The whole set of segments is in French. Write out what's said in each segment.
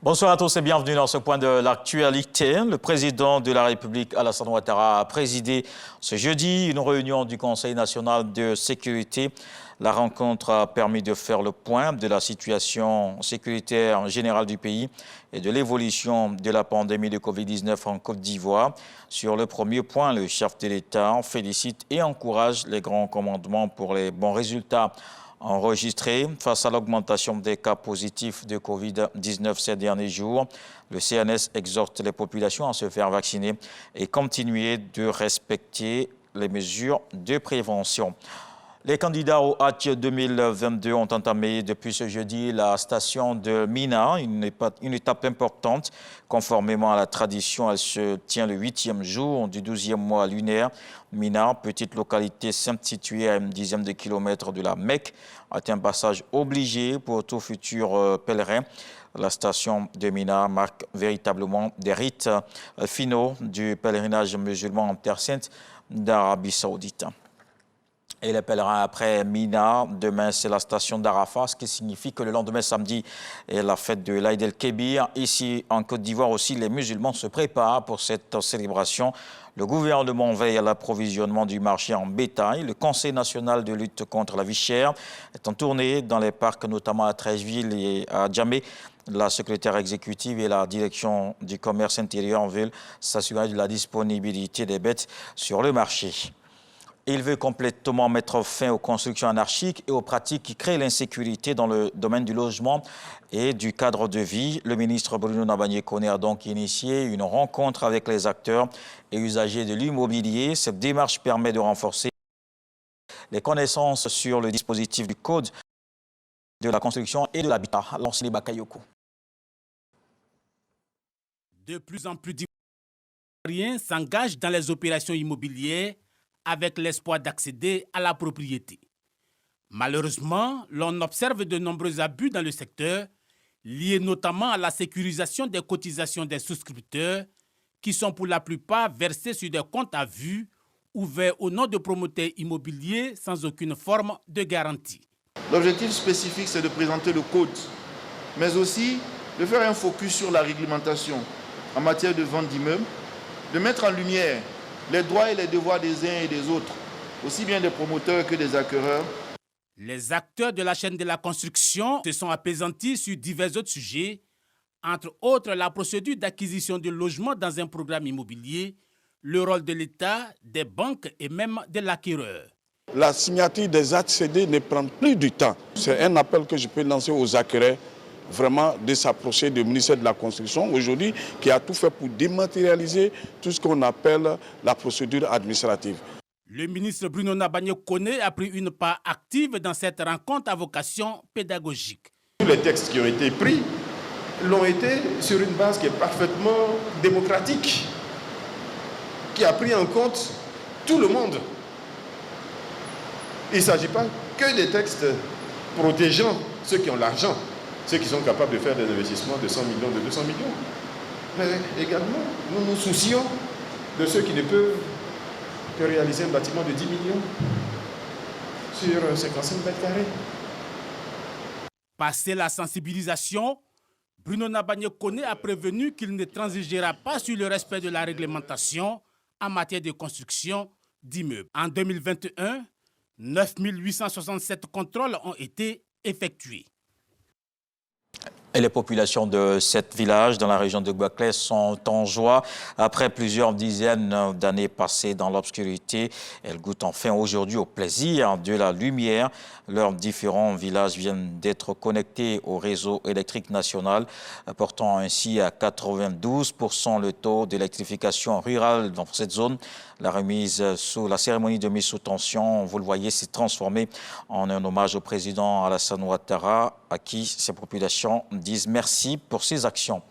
Bonsoir à tous et bienvenue dans ce point de l'actualité. Le président de la République, Alassane Ouattara, a présidé ce jeudi une réunion du Conseil national de sécurité. La rencontre a permis de faire le point de la situation sécuritaire générale du pays et de l'évolution de la pandémie de Covid-19 en Côte d'Ivoire. Sur le premier point, le chef de l'État félicite et encourage les grands commandements pour les bons résultats enregistrés face à l'augmentation des cas positifs de Covid-19 ces derniers jours. Le CNS exhorte les populations à se faire vacciner et continuer de respecter les mesures de prévention. Les candidats au Hatch 2022 ont entamé depuis ce jeudi la station de Mina, une étape importante. Conformément à la tradition, elle se tient le 8e jour du 12e mois lunaire. Mina, petite localité simple située à une dizaine de kilomètres de la Mecque, est un passage obligé pour tout futur pèlerin. La station de Mina marque véritablement des rites finaux du pèlerinage musulman en Terre Sainte d'Arabie Saoudite. Et les pèlerins après Mina, demain c'est la station d'Arafat, ce qui signifie que le lendemain samedi est la fête de l'Aïd el-Kébir. Ici en Côte d'Ivoire aussi, les musulmans se préparent pour cette célébration. Le gouvernement veille à l'approvisionnement du marché en bétail. Le Conseil national de lutte contre la vie chère est en tournée dans les parcs, notamment à Treichville et à Djamé. La secrétaire exécutive et la direction du commerce intérieur veulent s'assurer de la disponibilité des bêtes sur le marché. Il veut complètement mettre fin aux constructions anarchiques et aux pratiques qui créent l'insécurité dans le domaine du logement et du cadre de vie. Le ministre Bruno Nabagné-Koné a donc initié une rencontre avec les acteurs et usagers de l'immobilier. Cette démarche permet de renforcer les connaissances sur le dispositif du Code de la construction et de l'habitat. Lancé Bakayoko. De plus en plus d'Ivoiriens s'engagent dans les opérations immobilières avec l'espoir d'accéder à la propriété. Malheureusement, l'on observe de nombreux abus dans le secteur, liés notamment à la sécurisation des cotisations des souscripteurs, qui sont pour la plupart versés sur des comptes à vue, ouverts au nom de promoteurs immobiliers sans aucune forme de garantie. L'objectif spécifique, c'est de présenter le code, mais aussi de faire un focus sur la réglementation en matière de vente d'immeubles, de mettre en lumière les droits et les devoirs des uns et des autres, aussi bien des promoteurs que des acquéreurs. Les acteurs de la chaîne de la construction se sont apaisantis sur divers autres sujets, entre autres la procédure d'acquisition de logements dans un programme immobilier, le rôle de l'État, des banques et même de l'acquéreur. La signature des actes cédés ne prend plus du temps. C'est un appel que je peux lancer aux acquéreurs, vraiment de s'approcher du ministère de la Construction aujourd'hui, qui a tout fait pour dématérialiser tout ce qu'on appelle la procédure administrative. Le ministre Bruno Nabagné-Koné a pris une part active dans cette rencontre à vocation pédagogique. Tous les textes qui ont été pris l'ont été sur une base qui est parfaitement démocratique, qui a pris en compte tout le monde. Il ne s'agit pas que des textes protégeant ceux qui ont l'argent, ceux qui sont capables de faire des investissements de 100 millions, de 200 millions. Mais également, nous nous soucions de ceux qui ne peuvent que réaliser un bâtiment de 10 millions sur 55 mètres carrés. Passé la sensibilisation, Bruno Nabagné-Koné a prévenu qu'il ne transigera pas sur le respect de la réglementation en matière de construction d'immeubles. En 2021, 9 867 contrôles ont été effectués. Et les populations de 7 villages dans la région de Bouaklès sont en joie. Après plusieurs dizaines d'années passées dans l'obscurité, elles goûtent enfin aujourd'hui au plaisir de la lumière. Leurs différents villages viennent d'être connectés au réseau électrique national, portant ainsi à 92% le taux d'électrification rurale dans cette zone. La cérémonie de mise sous tension, vous le voyez, s'est transformée en un hommage au président Alassane Ouattara, à qui ces populations disent merci pour ses actions.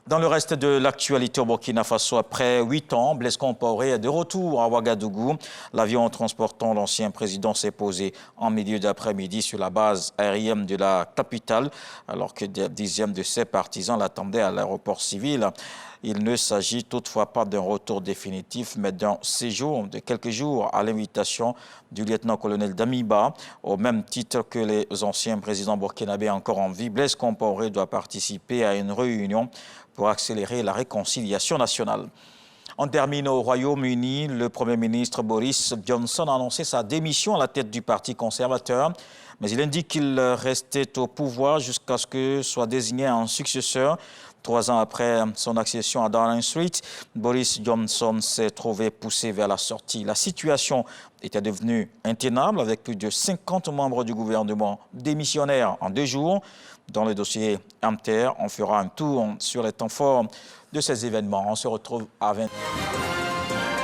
Dans le reste de l'actualité au Burkina Faso, après 8 ans, Blaise Compaoré est de retour à Ouagadougou. L'avion transportant l'ancien président s'est posé en milieu d'après-midi sur la base aérienne de la capitale, alors que des dizaines de ses partisans l'attendaient à l'aéroport civil. Il ne s'agit toutefois pas d'un retour définitif, mais d'un séjour de quelques jours à l'invitation du lieutenant-colonel Damiba. Au même titre que les anciens présidents burkinabés encore en vie, Blaise Compaoré doit participer à une réunion pour accélérer la réconciliation nationale. On termine au Royaume-Uni. Le Premier ministre Boris Johnson a annoncé sa démission à la tête du Parti conservateur. Mais il indique qu'il restait au pouvoir jusqu'à ce que soit désigné un successeur. 3 ans après son accession à Downing Street, Boris Johnson s'est trouvé poussé vers la sortie. La situation était devenue intenable avec plus de 50 membres du gouvernement démissionnaires en 2 jours. Dans le dossier Inter, on fera un tour sur les temps forts de ces événements. On se retrouve à 20h.